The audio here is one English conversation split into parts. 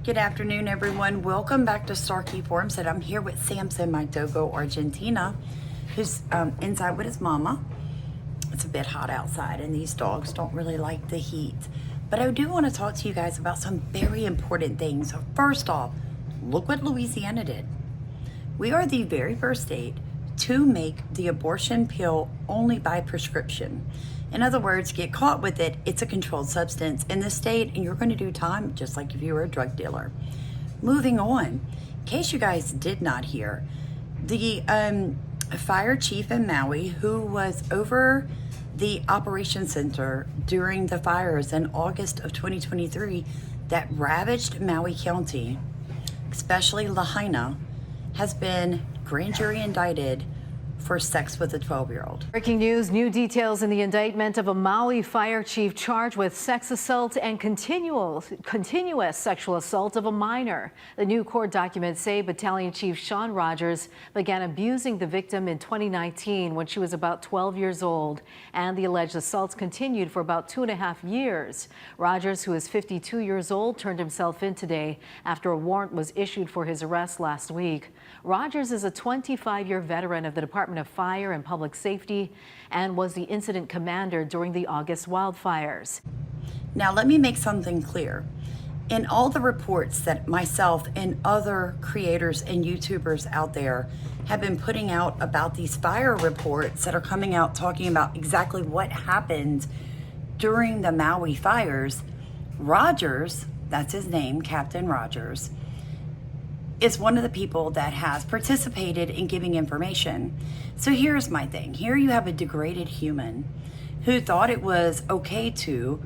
Good afternoon, everyone. Welcome back to Starkey Forums. And I'm here with Samson, my Dogo Argentina, who's inside with his mama. It's a bit hot outside, and these dogs don't really like the heat. But I do want to talk to you guys about some very important things. So first off, look what Louisiana did. We are the very first state to make the abortion pill only by prescription. In other words, get caught with it, it's a controlled substance in this state, and you're going to do time just like if you were a drug dealer. Moving on, in case you guys did not hear, the fire chief in Maui, who was over the operations center during the fires in August of 2023 that ravaged Maui County, especially Lahaina, has been grand jury indicted for sex with a 12-year-old. Breaking news, new details in the indictment of a Maui fire chief charged with sex assault and continuous sexual assault of a minor. The new court documents say Battalion Chief Sean Rogers began abusing the victim in 2019 when she was about 12 years old, and the alleged assaults continued for about 2.5 years. Rogers, who is 52 years old, turned himself in today after a warrant was issued for his arrest last week. Rogers is a 25-year veteran of the Department of Fire and Public Safety and was the incident commander during the August wildfires. Now, let me make something clear. In all the reports that myself and other creators and YouTubers out there have been putting out about these fire reports that are coming out talking about exactly what happened during the Maui fires, Rogers, that's his name, Captain Rogers, is one of the people that has participated in giving information. So here's my thing. Here you have a degraded human who thought it was okay to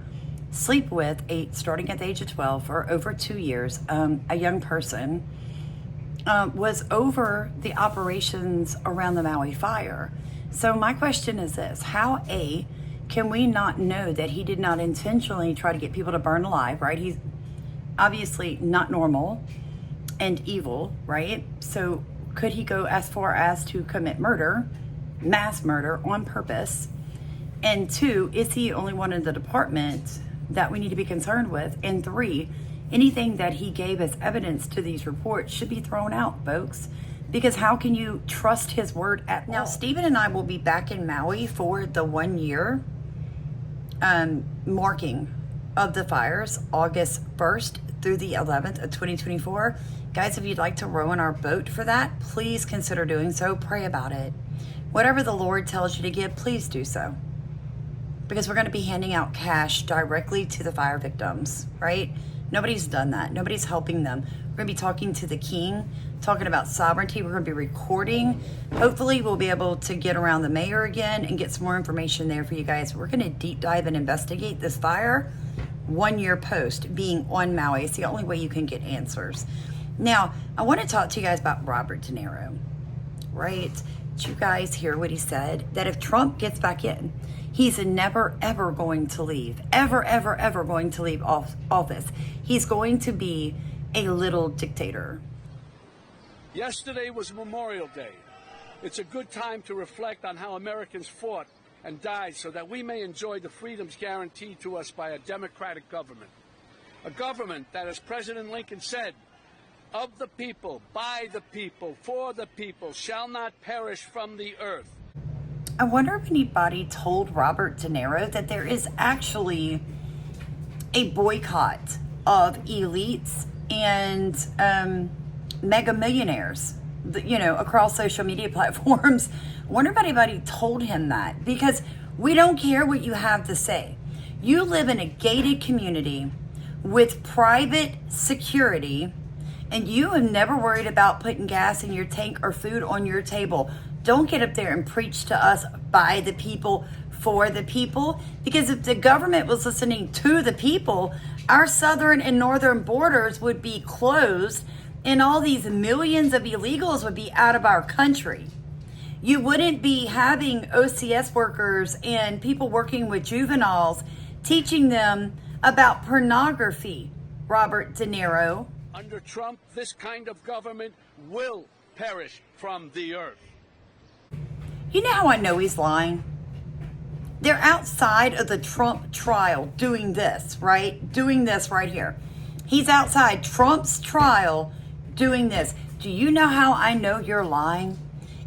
sleep with starting at the age of 12 for over 2 years, a young person, was over the operations around the Maui fire. So my question is this: how can we not know that he did not intentionally try to get people to burn alive, right? He's obviously not normal and evil, right? So could he go as far as to commit murder, mass murder on purpose? And 2, is he only one in the department that we need to be concerned with? And 3, anything that he gave as evidence to these reports should be thrown out, folks, because how can you trust his word at all? Now, Stephen and I will be back in Maui for the 1 year marking of the fires, August 1st through the 11th of 2024. Guys, if you'd like to row in our boat for that, please consider doing so. Pray about it. Whatever the Lord tells you to give, please do so. Because we're going to be handing out cash directly to the fire victims, right? Nobody's done that. Nobody's helping them. We're going to be talking to the king, talking about sovereignty. We're going to be recording. Hopefully, we'll be able to get around the mayor again and get some more information there for you guys. We're going to deep dive and investigate this fire 1 year post being on Maui. It's the only way you can get answers. Now, I want to talk to you guys about Robert De Niro, right? Did you guys hear what he said? That if Trump gets back in, he's never, ever going to leave. Ever, ever, ever going to leave office. He's going to be a little dictator. Yesterday was Memorial Day. It's a good time to reflect on how Americans fought and died so that we may enjoy the freedoms guaranteed to us by a democratic government. A government that, as President Lincoln said, of the people, by the people, for the people, shall not perish from the earth. I wonder if anybody told Robert De Niro that there is actually a boycott of elites and mega millionaires, across social media platforms. I wonder if anybody told him that, because we don't care what you have to say. You live in a gated community with private security, and you have never worried about putting gas in your tank or food on your table. Don't get up there and preach to us by the people, for the people, because if the government was listening to the people, our southern and northern borders would be closed and all these millions of illegals would be out of our country. You wouldn't be having OCS workers and people working with juveniles teaching them about pornography, Robert De Niro. Under Trump, this kind of government will perish from the earth. You know how I know he's lying? They're outside of the Trump trial doing this, right? Doing this right here. He's outside Trump's trial doing this. Do you know how I know you're lying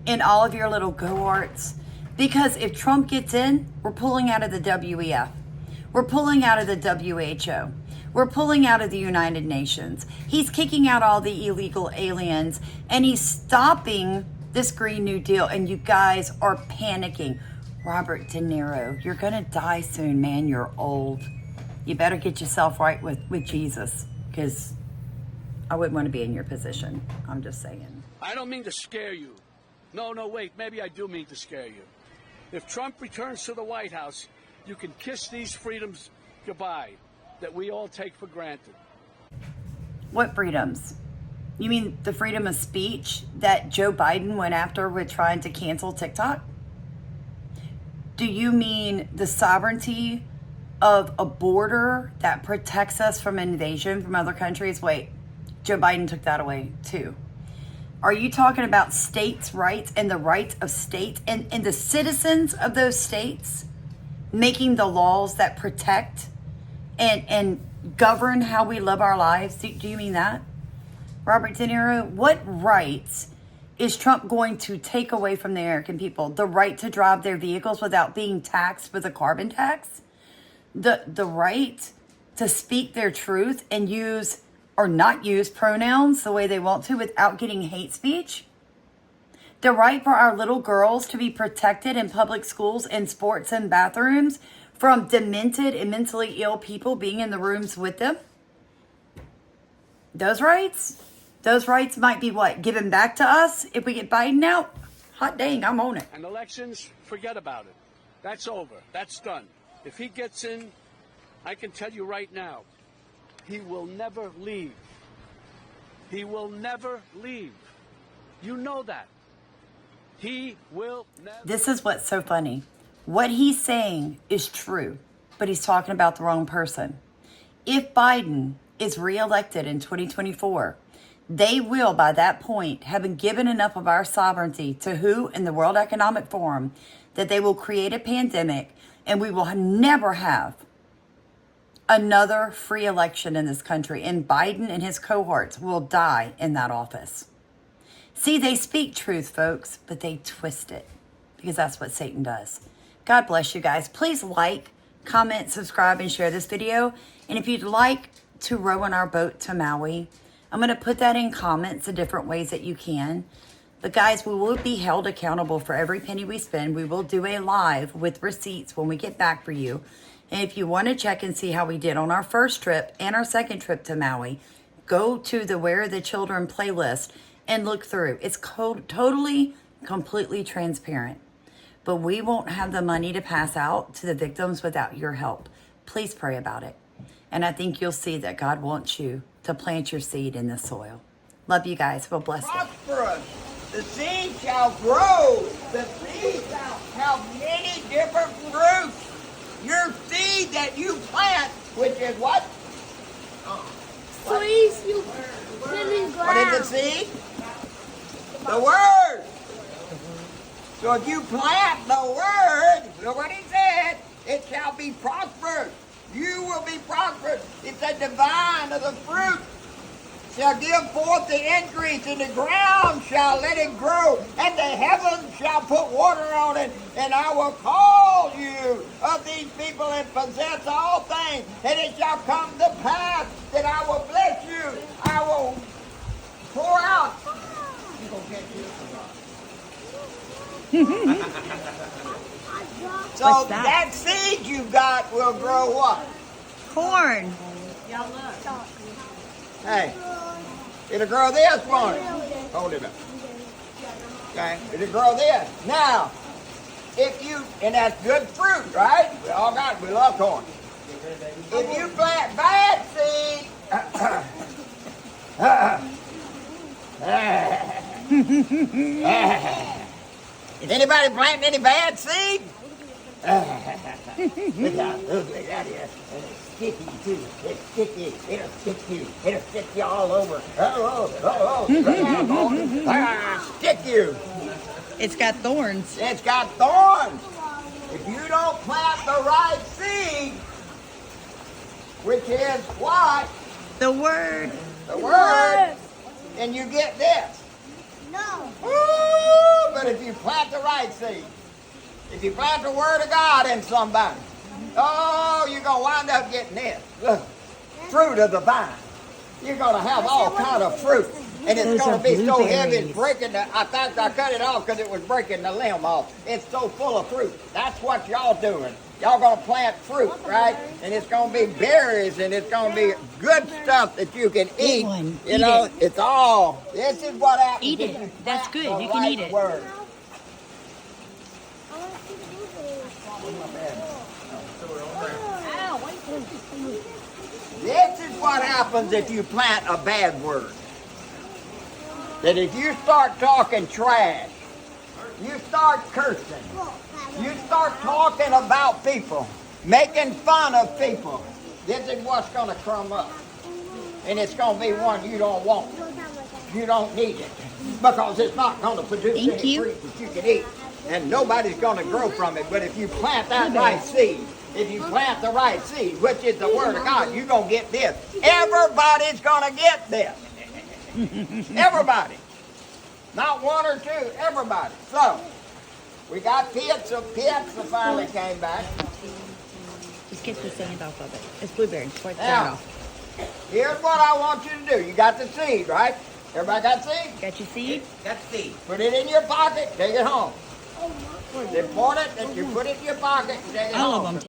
in all of your little go-arts? Because if Trump gets in, we're pulling out of the WEF. We're pulling out of the WHO. We're pulling out of the United Nations. He's kicking out all the illegal aliens, and he's stopping this Green New Deal, and you guys are panicking. Robert De Niro, you're gonna die soon, man. You're old. You better get yourself right with Jesus, because I wouldn't want to be in your position. I'm just saying. I don't mean to scare you. No, wait, maybe I do mean to scare you. If Trump returns to the White House, you can kiss these freedoms goodbye that we all take for granted. What freedoms? You mean the freedom of speech that Joe Biden went after with trying to cancel TikTok? Do you mean the sovereignty of a border that protects us from invasion from other countries? Wait, Joe Biden took that away too. Are you talking about states' rights and the rights of states and the citizens of those states making the laws that protect and govern how we live our lives? Do you mean that? Robert De Niro, what rights is Trump going to take away from the American people? The right to drive their vehicles without being taxed with a carbon tax? The right to speak their truth and use or not use pronouns the way they want to without getting hate speech? The right for our little girls to be protected in public schools and sports and bathrooms from demented and mentally ill people being in the rooms with them? Those rights might be what? Given back to us if we get Biden out? Hot dang, I'm on it. And elections, forget about it. That's over. That's done. If he gets in, I can tell you right now, he will never leave. He will never leave. You know that. He will never. This is what's so funny. What he's saying is true, but he's talking about the wrong person. If Biden is reelected in 2024, they will, by that point, have been given enough of our sovereignty to WHO in the World Economic Forum that they will create a pandemic and we will never have another free election in this country, and Biden and his cohorts will die in that office. See, they speak truth, folks, but they twist it because that's what Satan does. God bless you guys. Please like, comment, subscribe, and share this video. And if you'd like to row in our boat to Maui, I'm going to put that in comments the different ways that you can. But guys, we will be held accountable for every penny we spend. We will do a live with receipts when we get back for you. And if you want to check and see how we did on our first trip and our second trip to Maui, go to the Where Are the Children playlist and look through. It's totally, completely transparent. But we won't have the money to pass out to the victims without your help. Please pray about it. And I think you'll see that God wants you to plant your seed in the soil. Love you guys. Have a blessed day. Prosperous. The seed shall grow. The seed shall have many different fruits. Your seed that you plant, which is what? Trees you put in ground. What is the seed? The Word. So if you plant the Word, look what he said, it shall be prosperous. You will be prosperous. It's a divine of the fruit. Shall give forth the increase, and the ground shall let it grow, and the heavens shall put water on it, and I will call you of these people and possess all things, and it shall come to pass that I will bless you. I will pour out. So that seed you got will grow what? Corn. Hey, it'll grow this one. Hold it up. Okay, it'll grow this. Now, if you, and that's good fruit, right? We all got it. We love corn. If you plant bad seed, anybody planting any bad seed? Look how ugly that is. And it's sticky too. It's sticky. It'll stick you. It'll stick you all over. Stick you. It's got thorns. It's got thorns. If you don't plant the right seed, which is what? The word. The word. And you get this. No. Woo! But if you plant the right seed, if you plant the word of God in somebody, oh, you're going to wind up getting this. Look, fruit of the vine. You're going to have all kind of fruit. And it's going to be so heavy, it's breaking the, I cut it off because it was breaking the limb off. It's so full of fruit. That's what y'all doing. Y'all going to plant fruit, right? And it's going to be berries, and it's going to be good stuff that you can eat. You know, it's all, this is what happens. Eat if you it. That's plant good. the You can eat right it. word. This is what happens if you plant a bad word. That if you start talking trash, you start cursing, you start talking about people, making fun of people, this is what's going to crumb up. And it's going to be one you don't want. You don't need it. Because it's not going to produce any fruit that you can eat. And nobody's going to grow from it. But if you plant that right seed, if you plant the right seed, which is the word of God, you're going to get this. Everybody's going to get this. Everybody. Not one or two, everybody. So, we got Pitts, so Pitts finally came back. Just get the sand off of it. It's blueberry. Now, here's what I want you to do. You got the seed, right? Everybody got seed? Got your seed? Got seed. Put it in your pocket, take it home. It's important that you put it in your pocket and take it home.